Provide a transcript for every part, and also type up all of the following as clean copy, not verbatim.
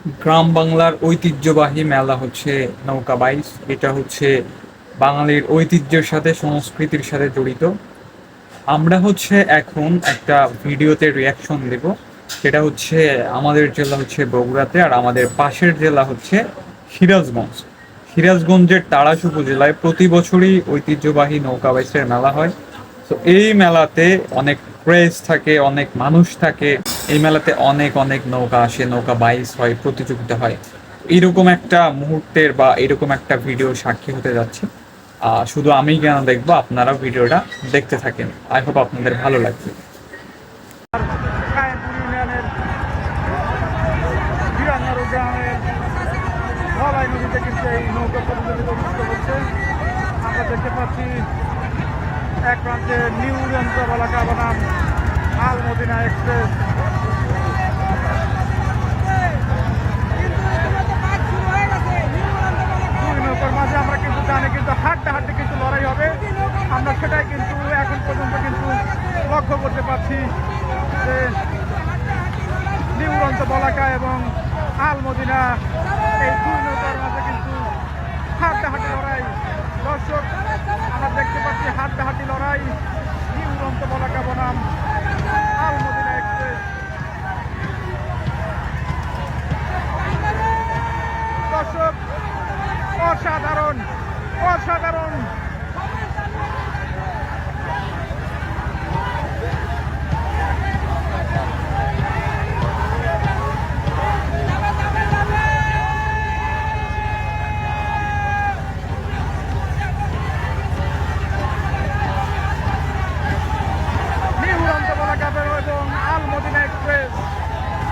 গ্রাম বাংলার ঐতিহ্যবাহী মেলা হচ্ছে নৌকা বাইচ। এটা হচ্ছে বাঙালির ঐতিহ্যের সাথে সংস্কৃতির সাথে জড়িত। আমরা হচ্ছে এখন একটা ভিডিওতে রিয়াকশন দেব। সেটা হচ্ছে আমাদের জেলা হচ্ছে বগুড়াতে, আর আমাদের পাশের জেলা হচ্ছে সিরাজগঞ্জ। সিরাজগঞ্জের তাড়াশ উপজেলায় প্রতি বছরই ঐতিহ্যবাহী নৌকা বাইচের মেলা হয়। তো এই মেলাতে অনেক ক্রেজ থাকে, অনেক মানুষ থাকে। এই মেলাতে অনেক অনেক নৌকা আসে, নৌকা বাইচ হয়, প্রতিযোগিতা হয়। এইরকম একটা মুহূর্তের বা এরকম একটা ভিডিও সাক্ষী হতে যাচ্ছে। শুধু আমি কেন দেখবো, আপনারা ভিডিওটা দেখতে থাকেন। আই হোপ আপনাদের ভালো লাগবে। কায়েমপুর ইউনিয়নের বিরান্নারু গ্রামের ধলাই নদীতে কিন্তু এই নৌকা প্রতিযোগিতা অনুষ্ঠিত হচ্ছে। আমরা দেখতে পাচ্ছি এক প্রান্তে নিউ যন্ত্রবালাকা বনাম আল মদিনা এক্সপ্রেস। দুই নৌকার মাঝে আমরা কিন্তু জানি কিন্তু হাড্ডাহাড্ডি কিন্তু লড়াই হবে। আমরা সেটাই কিন্তু এখন পর্যন্ত কিন্তু লক্ষ্য করতে পারছি যে নিউ যন্ত্রবালাকা এবং আল মদিনা এই দুই নৌকার মাঝে কিন্তু হাড্ডাহাড্ডি লড়াই। দর্শক, আমরা দেখতে পাচ্ছি হাড্ডাহাড্ডি লড়াই নিউ যন্ত্রবালাকা বনাম আল মদিনা এক্সপ্রেস। দর্শক, অসাধারণ অসাধারণ এবং আল মদিনা এক্সপ্রেস।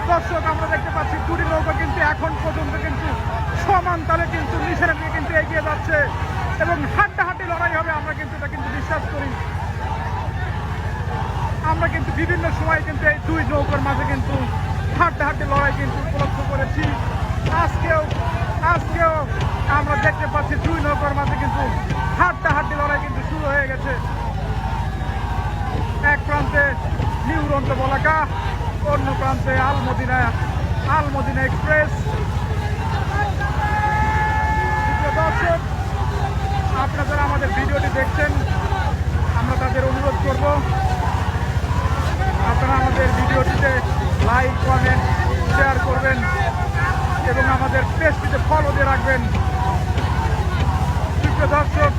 দর্শক, আমরা দেখতে পাচ্ছি দুটি নৌকা কিন্তু এখন পর্যন্ত কিন্তু সমান তালে কিন্তু নিচের দিকে কিন্তু এগিয়ে যাচ্ছে এবং হাড্ডাহাড্ডি লড়াই হবে। আমরা কিন্তু এটা কিন্তু বিশ্বাস করি। আমরা কিন্তু বিভিন্ন সময় কিন্তু এই দুই নৌকার মাঝে কিন্তু হাড্ডাহাড্ডি লড়াই কিন্তু উপলব্ধ করেছি। আজকেও আমরা দেখতে পাচ্ছি দুই নৌকার মাঝে কিন্তু হাড্ডাহাড্ডি লড়াই কিন্তু শুরু হয়ে গেছে। এক প্রান্তে নিউ যন্ত্রবালাকা, অন্য প্রান্তে আল মদিনা এক্সপ্রেস। দর্শক, আপনারা যারা আমাদের ভিডিওটি দেখছেন, আমরা তাদের অনুরোধ করব আপনারা আমাদের ভিডিওটিতে লাইক, কমেন্ট, শেয়ার করবেন এবং আমাদের পেজটিতে ফলো দিয়ে রাখবেন। দর্শক,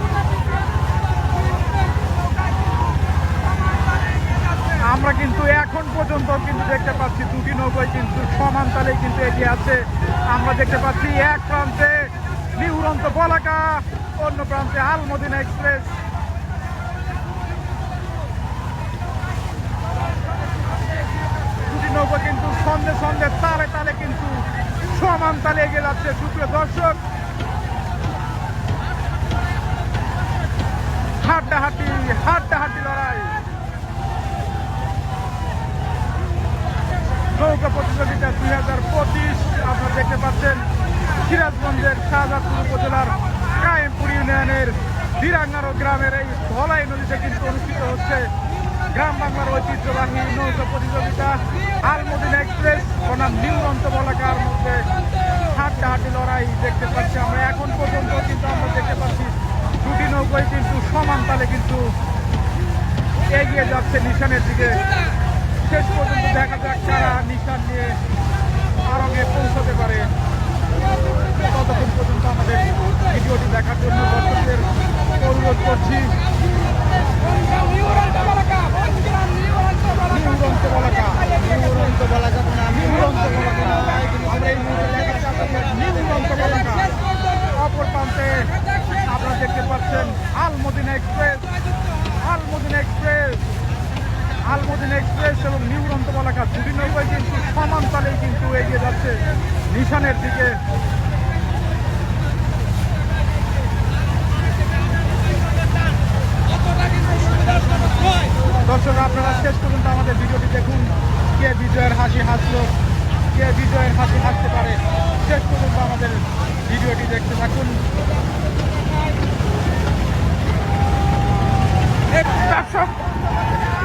আমরা কিন্তু এখন পর্যন্ত কিন্তু দেখতে পাচ্ছি দুটি নৌকায় কিন্তু সমান তালে কিন্তু এগিয়ে আছে। আমরা দেখতে পাচ্ছি এক প্রান্তে নিউ যন্ত্রবালাকা, অন্য প্রান্তে আল মদিনা এক্সপ্রেস। দুটি নৌকা কিন্তু সন্ধে তালে তালে কিন্তু সমান তালে এগিয়ে যাচ্ছে। সুপ্রিয় দর্শক, হাড্ডাহাড্ডি লড়াই। নৌকা প্রতিযোগিতা 2025 আপনারা দেখতে পাচ্ছেন সিরাজগঞ্জের শাহজাদপুর উপজেলার কায়েমপুর ইউনিয়নের বিরাঙ্গারো গ্রামের এই ধলাই নদীতে কিন্তু অনুষ্ঠিত হচ্ছে গ্রাম বাংলার ঐতিহ্যবাহী নৌকা প্রতিযোগিতা আল মদিনা এক্সপ্রেস বনাম নিউ যন্ত্রবালাকার মধ্যে হাড্ডাহাড্ডি লড়াই দেখতে পাচ্ছি আমরা। এখন পর্যন্ত কিন্তু আমরা দেখতে পাচ্ছি দুটি নৌকায় কিন্তু সমান তালে কিন্তু এগিয়ে যাচ্ছে নিশানের দিকে। শেষ পর্যন্ত দেখা যাক কারা নিশান নিয়ে আরঙে পৌঁছতে পারে। ততক্ষণ পর্যন্ত আমাদের ভিডিওটি দেখার জন্য দর্শকদের অনুরোধ করছি। অপর প্রান্তে আপনারা দেখতে পাচ্ছেন আল মদিনা এক্সপ্রেস এবং নিউ যন্ত্রবালাকা দুটি নৌকায় কিন্তু সমান তালেই কিন্তু এগিয়ে যাচ্ছে নিশানের দিকে। দর্শক, আপনারা শেষ পর্যন্ত আমাদের ভিডিওটি দেখুন। কে বিজয়ের হাসি হাসলো, কে বিজয়ের হাসি হাসতে পারে, শেষ পর্যন্ত আমাদের ভিডিওটি দেখতে থাকুন। দর্শক,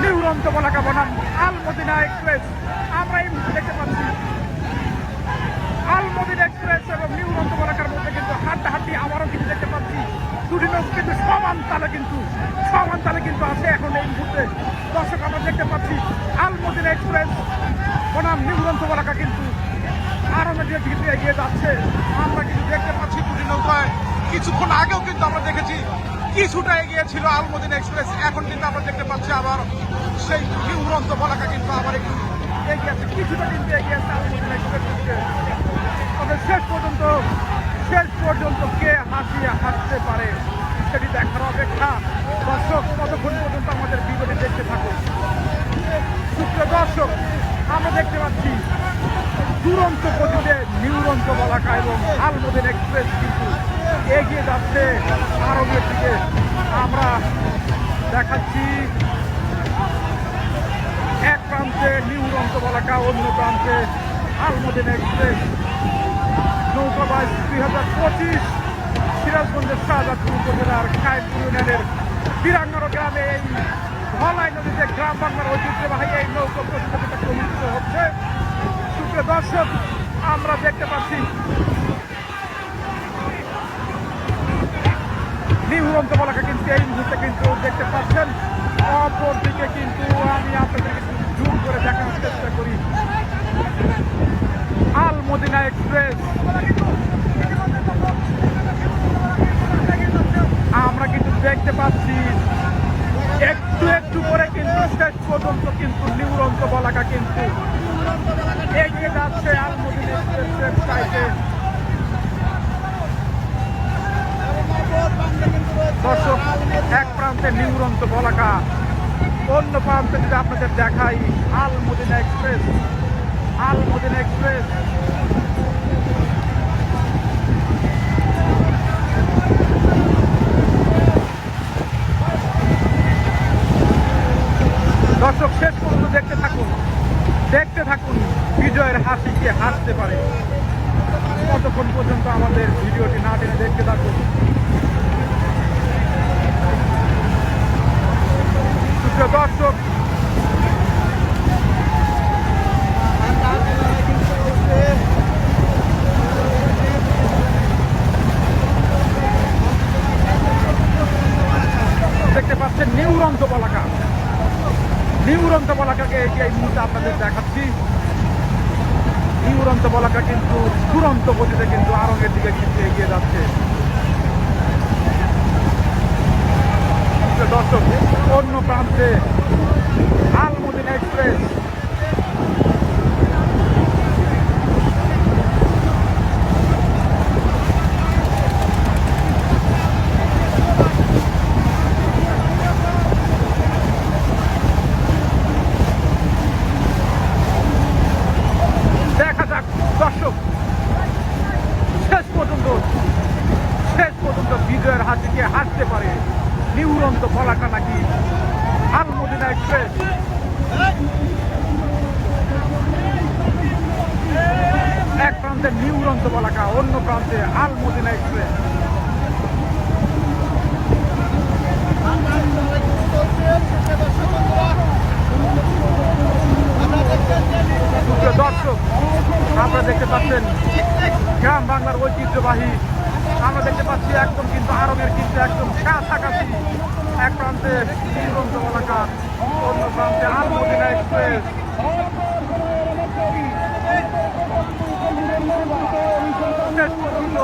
নিউ যন্ত্রবালাকা বনাম আল মদিনা এক্সপ্রেস আমরা এই মুহূর্তে দেখতে পাচ্ছি আল সমান তালে কিন্তু আছে এখন এই মুহূর্তে। দর্শক আমরা দেখতে পাচ্ছি আলমদিনা এক্সপ্রেস বনাম নিউ গ্রন্থমালিকা কিন্তু আরো নদীর দিকে এগিয়ে যাচ্ছে। আমরা কিন্তু দেখতে পাচ্ছি দুটি নৌকায় কিছুক্ষণ আগেও কিন্তু আমরা দেখেছি কিছুটা এগিয়ে ছিল আলমদিনা এক্সপ্রেস, এখন কিন্তু আমরা দেখতে পাচ্ছি আবার সেই নিউ গ্রন্থমালিকা কিন্তু আবার একটু এগিয়ে আছে, কিছুটা কিন্তু এগিয়ে আছে আলমদিনা এক্সপ্রেস থেকে। তবে শেষ পর্যন্ত কে হাসতে পারে সেটি দেখার অপেক্ষা। দর্শক কতক্ষণ পর্যন্ত আমাদের ভিডিওটি দেখতে থাকুন। সুপ্রিয় দর্শক, আমরা দেখতে পাচ্ছি দুরন্ত গতিতে নিউ গ্রন্থমালিকা এবং আলমদিনা এক্সপ্রেস কিন্তু এগিয়ে যাচ্ছে আরবের দিকে। আমরা দেখাচ্ছি এক প্রান্তে নিউ গ্রন্থমালিকা, অন্য প্রান্তে আলমদিনা এক্সপ্রেস। নৌকাবাজ 2025 সিরাজগঞ্জের শাহজাদপুর উপজেলার কায়েমপুর ইউনিয়নের বীরাঙ্গনা গ্রামে এই ধলাই নদীতে গ্রাম বাংলার ঐতিহ্যবাহী এই নৌকা প্রতিযোগিতা অনুষ্ঠিত হচ্ছে। সুপ্রিয় দর্শক, আমরা দেখতে পাচ্ছি নিউ গ্রন্থমালিকা কিন্তু এই মুহূর্তে কিন্তু দেখতে পাচ্ছেন। অপর দিকে কিন্তু আমি আপনাদেরকে জুম করে দেখানোর চেষ্টা করি আলমদিনা এক্সপ্রেস। আমরা কিন্তু দেখতে পাচ্ছি একটু করে কিন্তু শেষ পর্যন্ত কিন্তু নিউ গ্রন্থমালিকা কিন্তু এগিয়ে যাচ্ছে আলমদিনা এক্সপ্রেসের সাইডে। দর্শক, এক প্রান্তে নিউ গ্রন্থমালিকা, অন্য প্রান্তে যদি আপনাদের দেখাই আলমদিনা এক্সপ্রেস। দর্শক শেষ পর্যন্ত দেখতে থাকুন বিজয়ের হাসি কে হাসতে পারে। কতক্ষণ পর্যন্ত আমাদের ভিডিওটি না টেনে দেখতে থাকুন। দর্শক, দেখতে পাচ্ছেন নিউ গ্রন্থমালিকাকে এই মুহূর্তে আপনাদের দেখাচ্ছি। নিউ গ্রন্থমালিকা কিন্তু দুরন্ত গতিতে কিন্তু আরঙের দিকে কিন্তু এগিয়ে যাচ্ছে। দর্শক, অন্য প্রান্তে আলমদিনা এক্সপ্রেস। দেখা যাক দর্শক, শেষ পর্যন্ত বিজয়ের হাসিকে হাসতে পারে নিউ গ্রন্থমালিকা নাকি আলমদিনা এক্সপ্রেস। এক প্রান্তে নিউ গ্রন্থমালিকা, অন্য প্রান্তে আলমদিনা এক্সপ্রেস। দর্শক, আপনারা দেখতে পাচ্ছেন গ্রাম বাংলার ঐতিহ্যবাহী। আমরা দেখতে পাচ্ছি একদম কিন্তু আরবের কিন্তু একদম কাছাকাছি। এক প্রান্তে নিউ গ্রন্থমালিকা, অন্য প্রান্তে আলমদিনা এক্সপ্রেস। শেষ পর্যন্ত